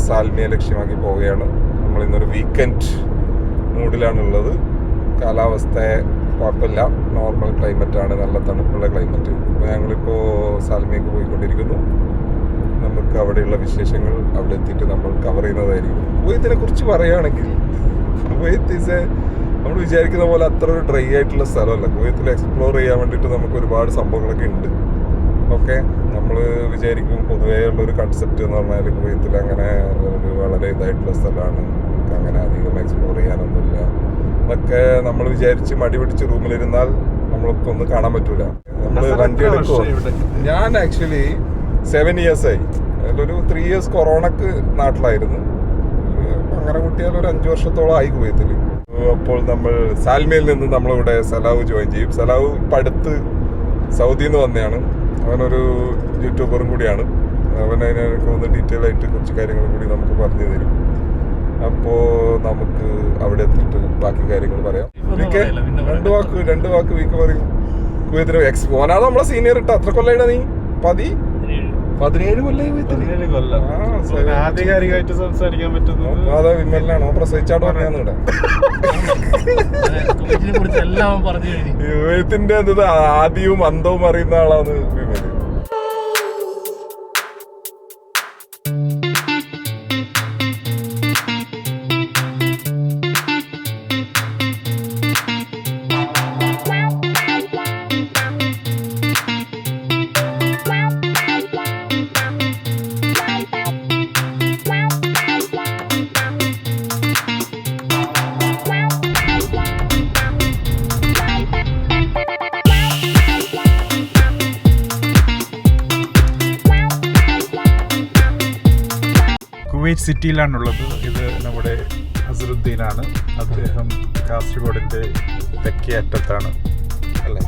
സാൽമിയെ ലക്ഷ്യമാക്കി പോവുകയാണ്. നമ്മളിന്നൊരു വീക്കെൻഡ് മൂഡിലാണുള്ളത്. കാലാവസ്ഥ കുഴപ്പമില്ല, നോർമൽ ക്ലൈമറ്റാണ്, നല്ല തണുപ്പുള്ള ക്ലൈമറ്റ്. അപ്പോൾ ഞങ്ങളിപ്പോൾ സാൽമിയേക്ക് പോയിക്കൊണ്ടിരിക്കുന്നു. നമുക്ക് അവിടെയുള്ള വിശേഷങ്ങൾ അവിടെ എത്തിയിട്ട് നമ്മൾ കവർ ചെയ്യുന്നതായിരിക്കും. കുവൈത്തിനെ കുറിച്ച് പറയുകയാണെങ്കിൽ കുവൈത്ത് നമ്മൾ വിചാരിക്കുന്ന പോലെ അത്ര ഒരു ഡ്രൈ ആയിട്ടുള്ള സ്ഥലമല്ല. കുവൈത്തിൽ എക്സ്പ്ലോർ ചെയ്യാൻ വേണ്ടിയിട്ട് നമുക്ക് ഒരുപാട് സംഭവങ്ങളൊക്കെ ഉണ്ട്. ഓക്കെ, നമ്മൾ വിചാരിക്കും പൊതുവേ ഉള്ളൊരു കൺസെപ്റ്റ് എന്ന് പറഞ്ഞാൽ കുവൈത്തിൽ അങ്ങനെ ഒരു വളരെ ഇതായിട്ടുള്ള സ്ഥലമാണ്, നമുക്ക് അങ്ങനെ അധികം എക്സ്പ്ലോർ ചെയ്യാനൊന്നുമില്ല എന്നൊക്കെ നമ്മൾ വിചാരിച്ച് മടി പിടിച്ച് റൂമിലിരുന്നാൽ നമ്മളൊക്കെ ഒന്ന് കാണാൻ പറ്റൂല. നമ്മൾ വണ്ടി എടുക്കുമോ? ഞാൻ ആക്ച്വലി 7 years ആയി. അതിലൊരു 3 years കൊറോണക്ക് നാട്ടിലായിരുന്നു. അങ്ങനെ കൂട്ടിയാൽ ഒരു 5 വർഷത്തോളം ആയി കുവൈത്തിൽ. അപ്പോൾ നമ്മൾ സാൽമിയിൽ നിന്ന് നമ്മളിവിടെ സലാവ് ജോയിൻ ചെയ്യും. സലാവ് ഇപ്പം അടുത്ത് സൗദിയിൽ നിന്ന് വന്നതാണ്. അവനൊരു യൂട്യൂബറും കൂടിയാണ്. അവൻ അതിനൊക്കെ ഒന്ന് ഡീറ്റെയിൽ ആയിട്ട് കുറച്ച് കാര്യങ്ങൾ കൂടി നമുക്ക് പറഞ്ഞു തരും. അപ്പോൾ നമുക്ക് അവിടെ എത്തിയിട്ട് ബാക്കി കാര്യങ്ങൾ പറയാം. രണ്ട് വാക്ക് വീക്ക് പറയും. കുവൈത്തിന് ഓനാണ് നമ്മളെ സീനിയർ ഇട്ട. അത്ര കൊല്ലായിട്ടാ നീ? 17 കൊല്ലം ആധികാരികമായിട്ട് സംസാരിക്കാൻ പറ്റുന്നത്. അതാ വിമലിനാണോ പ്രസവിച്ചാട് പറഞ്ഞാന്ന് ഇവിടെ കുവൈത്തിന്റെ എന്തത് ആദ്യവും അന്തവും അറിയുന്ന ആളാണ് വിമല്. കുവൈറ്റ് സിറ്റിയിലാണുള്ളത്. ഇത് നമ്മുടെ അസറുദ്ദീനാണ്. അദ്ദേഹം കാസർഗോഡിന്റെ തെക്കേ അറ്റത്താണ് അല്ലേ?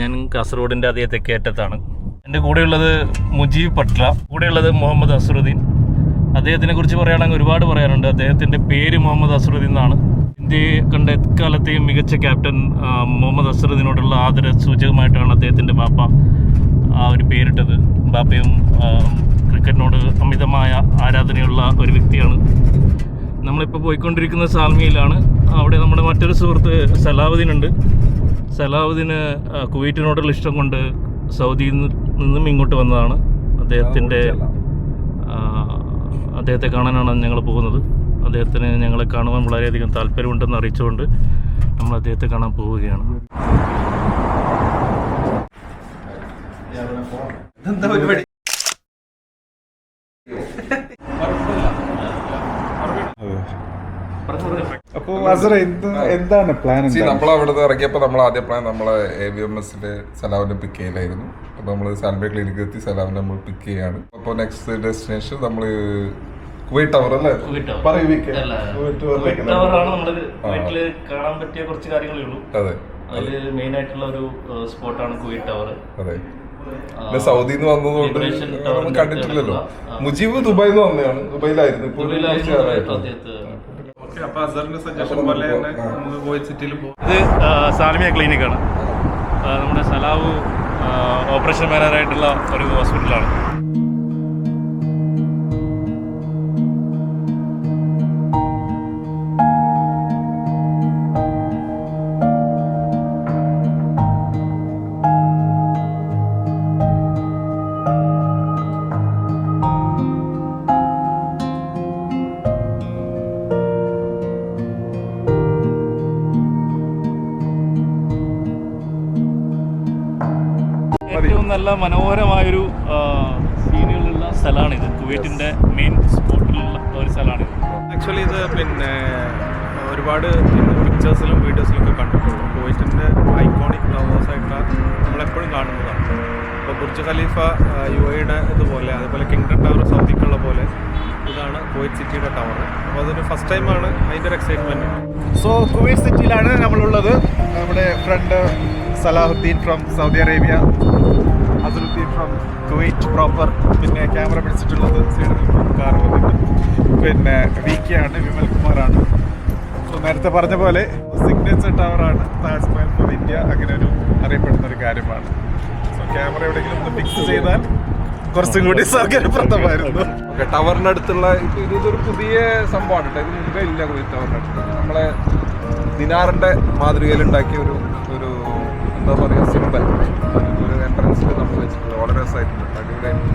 ഞാൻ കാസർഗോഡിന്റെ അതേ തെക്കേ അറ്റത്താണ്. എൻ്റെ കൂടെയുള്ളത് മുജീബ് പട്ല, കൂടെയുള്ളത് മുഹമ്മദ് അസറുദ്ദീൻ. അദ്ദേഹത്തിനെ കുറിച്ച് പറയുകയാണെങ്കിൽ ഒരുപാട് പറയാനുണ്ട്. അദ്ദേഹത്തിന്റെ പേര് മുഹമ്മദ് അസറുദ്ദീൻ എന്നാണ്. ഇന്ത്യയെ കണ്ട എക്കാലത്തെയും മികച്ച ക്യാപ്റ്റൻ മുഹമ്മദ് അസറുദ്ദീനോടുള്ള ആദര സൂചകമായിട്ടാണ് അദ്ദേഹത്തിന്റെ ബാപ്പ ആ ഒരു പേരിട്ടത്. ബാപ്പയും ക്രിക്കറ്റിനോട് അമിതമായ ആരാധനയുള്ള ഒരു വ്യക്തിയാണ്. നമ്മളിപ്പോൾ പോയിക്കൊണ്ടിരിക്കുന്ന സാൽമിയിലാണ്. അവിടെ നമ്മുടെ മറ്റൊരു സുഹൃത്ത് സലാവുദ്ദീൻ ഉണ്ട്. സലാവുദ്ദീന് കുവൈറ്റിനോടുള്ള ഇഷ്ടം കൊണ്ട് സൗദിയിൽ നിന്നും ഇങ്ങോട്ട് വന്നതാണ്. അദ്ദേഹത്തെ കാണാനാണ് ഞങ്ങൾ പോകുന്നത്. അദ്ദേഹത്തിന് ഞങ്ങളെ കാണുവാൻ വളരെയധികം താല്പര്യമുണ്ടെന്ന് അറിയിച്ചുകൊണ്ട് നമ്മൾ അദ്ദേഹത്തെ കാണാൻ പോവുകയാണ്. അപ്പോ എന്താണ് പ്ലാൻ? നമ്മളവിടെ ഇറങ്ങിയപ്പോൾ നമ്മൾ ആദ്യ പ്ലാൻ നമ്മളെ AVMSന്റെ സലാവിനെ പിക്ക് ചെയ്യലായിരുന്നു. അപ്പൊ നമ്മള് സാൽമി ക്ലിനിക്ക് എത്തി സലാവിനെ നമ്മൾ പിക്ക് ചെയ്യാണ്. അപ്പോൾ നെക്സ്റ്റ് ഡെസ്റ്റിനേഷൻ നമ്മള് കുവൈറ്റ് ടവർ അല്ലേ? കാണാൻ പറ്റിയ കുറച്ച് കാര്യങ്ങളേ ഉള്ളൂ. അതെ, അതിൽ മെയിൻ ആയിട്ടുള്ള ഒരു സ്പോട്ടാണ് കുവൈറ്റ് ടവർ. അതെ, സൗദിന്ന് വന്നതുകൊണ്ട് കണ്ടിട്ടില്ലല്ലോ. മുജീബ് ദുബായിന്ന് വന്നതാണ്. ദുബായിലായിരുന്നു. ഇത് സാൽമിയ ക്ലിനിക്കാണ്. നമ്മുടെ സലാവ് ഓപ്പറേഷൻ മാനേജറായിട്ടുള്ള ഒരു ഹോസ്പിറ്റലാണ്. ഏറ്റവും നല്ല മനോഹരമായൊരു സീനുകളുള്ള സ്ഥലമാണിത്. കുവൈറ്റിൻ്റെ മെയിൻ സ്പോട്ടിലുള്ള ഒരു സ്ഥലമാണിത്. ആക്ച്വലി ഇത് പിന്നെ ഒരുപാട് പിക്ചേഴ്സിലും വീഡിയോസിലൊക്കെ കണ്ടിട്ടുള്ളൂ. കുവൈറ്റിൻ്റെ ഐക്കോണിക് ടവേഴ്സായിട്ട് നമ്മളെപ്പോഴും കാണുന്നതാണ്. ഇപ്പോൾ ബുർജ് ഖലീഫ UAE-യുടെ ഇതുപോലെ, അതുപോലെ കിങ്ഡം ടവർ സൗദിക്കുള്ള പോലെ ഇതാണ് കുവൈറ്റ് സിറ്റിയുടെ ടവർ. അപ്പോൾ അതൊരു ഫസ്റ്റ് ടൈമാണ്, അതിൻ്റെ ഒരു എക്സൈറ്റ്മെൻറ്റ്. സോ കുവൈറ്റ് സിറ്റിയിലാണ് നമ്മളുള്ളത്. നമ്മുടെ friend Salahuddin from Saudi Arabia, Azharuddin from Kuwait proper. പിന്നെ ക്യാമറ പിടിച്ചിട്ടുള്ളത് സൈഡിൽ കാർ വന്നിട്ട് പിന്നെ വിക്കെയാണ്, വിമൽ കുമാറാണ്. സോ നേരത്തെ പറഞ്ഞ പോലെ സിഗ്നേച്ചർ ടവറാണ് താജ്മഹൽ ഫോർ ഇന്ത്യ, അങ്ങനെ ഒരു അറിയപ്പെടുന്ന ഒരു കാര്യമാണ്. സോ ക്യാമറ എവിടെയെങ്കിലും ഒന്ന് ഫിക്സ് ചെയ്താൽ കുറച്ചും കൂടി സൗകര്യപ്രദമായിരുന്നു. ഓക്കെ, ടവറിനടുത്തുള്ള ഇതൊരു പുതിയ സംഭവമാണ് കേട്ടോ. ഇത് മുമ്പേ ഇല്ല കുവൈറ്റ് ടവറിനടുത്ത്. നമ്മളെ ദിനാറിന്റെ മാതൃകയിൽ ഉണ്ടാക്കിയ ഒരു എന്താ പറയുക സിമ്പൽ ഒരു എൻട്രൻസിൽ നമ്മൾ വെച്ചിട്ടുണ്ട്. വളരെ രസമായിട്ടുണ്ട്, അടിപൊളിയായിട്ട്.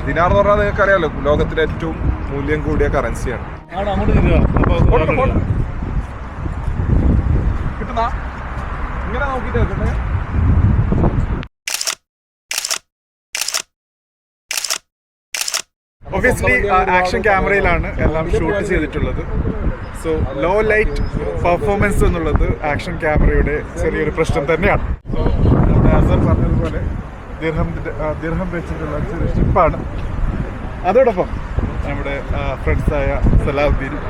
ദിനാർ എന്ന് പറഞ്ഞാൽ നിങ്ങൾക്ക് അറിയാലോ, ലോകത്തിലെ ഏറ്റവും മൂല്യം കൂടിയ കറൻസിയാണ്. കിട്ടുന്ന ഇങ്ങനെ നോക്കിയിട്ട് വെക്കട്ടെ. ഒബ്വിയസ്ലി ആക്ഷൻ ക്യാമറയിലാണ് എല്ലാം ഷൂട്ട് ചെയ്തിട്ടുള്ളത്. സോ ലോ ലൈറ്റ് പെർഫോമൻസ് എന്നുള്ളത് ആക്ഷൻ ക്യാമറയുടെ ചെറിയൊരു പ്രശ്നം തന്നെയാണ്. ആസർ പറഞ്ഞതുപോലെ ദിർഹം വെച്ചിട്ടുള്ള ചെറിയ ഷിപ്പാണ്. അതോടൊപ്പം നമ്മുടെ ഫ്രണ്ട്സായ സലാഹുദ്ദീനും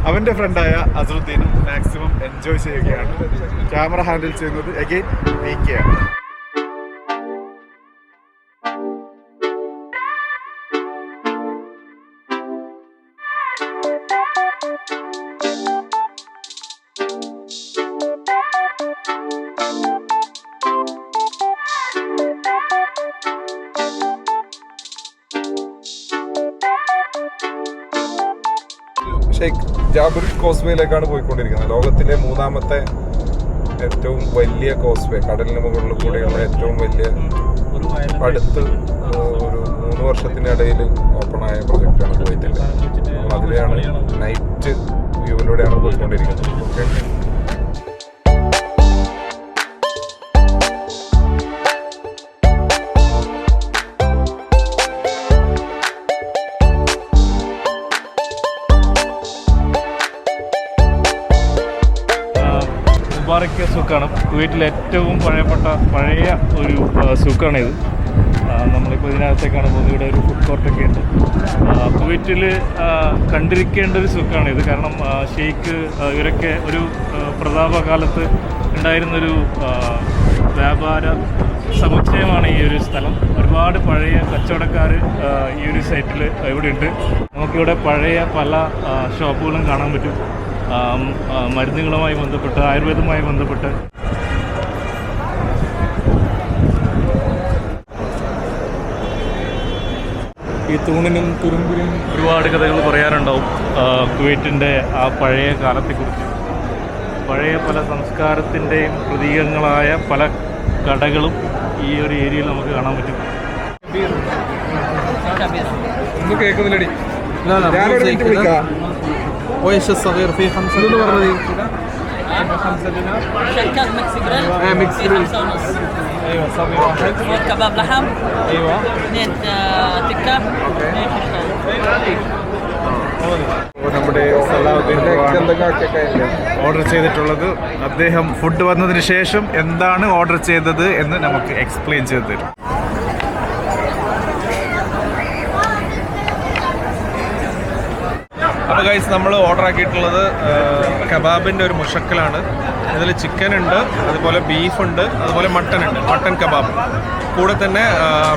അവൻ്റെ ഫ്രണ്ടായ അസറുദ്ദീനും മാക്സിമം എൻജോയ് ചെയ്യുകയാണ്. ക്യാമറ ഹാൻഡിൽ ചെയ്യുന്നത് അഗെയിൻ VK-ആണ്. ഷെയ്ഖ് ജാബിർ കോസ്വേയിലേക്കാണ് പോയിക്കൊണ്ടിരിക്കുന്നത്. ലോകത്തിലെ 3ാമത്തെ ഏറ്റവും വലിയ കോസ്വേ, കടലിന് മുകളിൽ കൂടെയുള്ള ഏറ്റവും വലിയ, അടുത്ത് ഒരു 3 വർഷത്തിനിടയിൽ ഓപ്പണായ പ്രൊജക്റ്റാണ് കുവൈറ്റിൻ്റെ. നമ്മൾ അതിലെയാണ് നൈറ്റ് വ്യൂവിലൂടെയാണ് പോയിക്കൊണ്ടിരിക്കുന്നത്. ഓക്കെ, മുബാറക്ക് സൂക്കാണ് കുവൈറ്റിലെ ഏറ്റവും പഴയ ഒരു സൂക്കാണിത്. നമ്മളിപ്പോൾ ഇതിനകത്തേക്കാണ് പോകുന്നത്. ഇവിടെ ഒരു ഫുഡ് കോർട്ടൊക്കെ ഉണ്ട്. കുവൈറ്റിൽ കണ്ടിരിക്കേണ്ട ഒരു സൂക്കാണിത്. കാരണം ഷെയ്ഖ് ഇവരൊക്കെ ഒരു പ്രതാപകാലത്ത് ഉണ്ടായിരുന്നൊരു വ്യാപാര സമുച്ചയമാണ് ഈ ഒരു സ്ഥലം. ഒരുപാട് പഴയ കച്ചവടക്കാർ ഈ ഒരു സൈറ്റിൽ ഇവിടെ ഉണ്ട്. നമുക്കിവിടെ പഴയ പല ഷോപ്പുകളും കാണാൻ പറ്റും. മരുന്നുകളുമായി ബന്ധപ്പെട്ട്, ആയുർവേദവുമായി ബന്ധപ്പെട്ട്. ഈ തൂണിനും തുരുമ്പിനും ഒരുപാട് കഥകൾ പറയാനുണ്ടാവും കുവൈറ്റിൻ്റെ ആ പഴയ കാലത്തെക്കുറിച്ച്. പഴയ പല സംസ്കാരത്തിൻ്റെയും പ്രതീകങ്ങളായ പല കടകളും ഈ ഒരു ഏരിയയിൽ നമുക്ക് കാണാൻ പറ്റും. ഒന്നും കേൾക്കുന്നില്ലടി. ഞാനൊരു മിനിറ്റ് വിളിക്കാം. وإيش الصغير فيه 5 دينار 5 دينار شركات مكس جريل ميكس في جريل 5 ونص ايوه صبي واحد كباب لحم ايوه 2 تكة 2 നമ്മുടെ സലാഹുദ്ദീൻ ഓർഡർ ചെയ്തിട്ടുള്ളത്, അദ്ദേഹം ഫുഡ് വന്നതിന് ശേഷം എന്താണ് ഓർഡർ ചെയ്തത് എന്ന് നമുക്ക് എക്സ്പ്ലെയിൻ ചെയ്ത് തരും. അപ്പോൾ ഗൈസ്, നമ്മൾ ഓർഡർ ആക്കിയിട്ടുള്ളത് കബാബിൻ്റെ ഒരു മുഷക്കലാണ്. ഇതിൽ ചിക്കൻ ഉണ്ട്, അതുപോലെ ബീഫ് ഉണ്ട്, അതുപോലെ മട്ടൻ ഉണ്ട്, മട്ടൻ കബാബ്. കൂടെ തന്നെ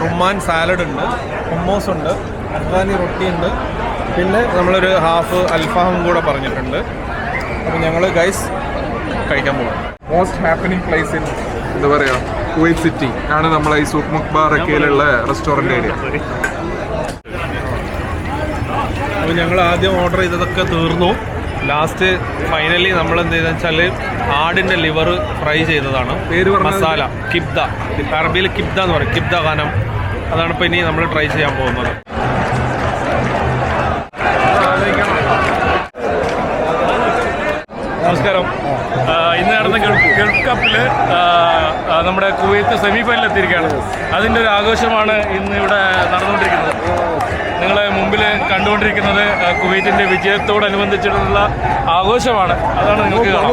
റുമാൻ സാലഡ് ഉണ്ട്, ഹുമ്മോസ് ഉണ്ട്, അഫ്ഗാനി റൊട്ടി ഉണ്ട്, പിന്നെ നമ്മളൊരു ഹാഫ് അൽഫാമും കൂടെ പറഞ്ഞിട്ടുണ്ട്. അപ്പോൾ ഞങ്ങൾ ഗൈസ് കഴിക്കാൻ പോകാം. മോസ്റ്റ് ഹാപ്പനിങ് പ്ലേസ് ഇൻ എന്താ പറയുക കുവൈറ്റ് സിറ്റി ആണ് നമ്മളെ ഈ സൂഖ് മുക്ബാറക്കയിലുള്ള റെസ്റ്റോറൻറ്റ് ഏരിയ. അപ്പോൾ ഞങ്ങൾ ആദ്യം ഓർഡർ ചെയ്തതൊക്കെ തീർന്നു. ലാസ്റ്റ് ഫൈനലി നമ്മൾ എന്ത് ചെയ്തെന്ന് വെച്ചാൽ ആടിൻ്റെ ലിവർ ഫ്രൈ ചെയ്തതാണ്. പേര് മസാല കിബ്ദ, അറബിയിൽ കിബ്ദ എന്ന് പറയും, കിബ്ദ ഖാനം. അതാണ് ഇപ്പോൾ ഇനി നമ്മൾ ട്രൈ ചെയ്യാൻ പോകുന്നത്. നമസ്കാരം. ഇന്ന് നടന്ന ഗൾഫ് കപ്പിൽ നമ്മുടെ കുവൈത്ത് സെമി ഫൈനൽ എത്തിയിരിക്കുകയാണ്. അതിൻ്റെ ഒരു ആഘോഷമാണ് ഇന്ന് ഇവിടെ നടന്നുകൊണ്ടിരിക്കുന്നത്. നിങ്ങളെ മുമ്പിൽ കണ്ടുകൊണ്ടിരിക്കുന്നത് കുവൈറ്റിൻ്റെ വിജയത്തോടനുബന്ധിച്ചിട്ടുള്ള ആഘോഷമാണ്. അതാണ് നിങ്ങൾക്ക് കാണാം.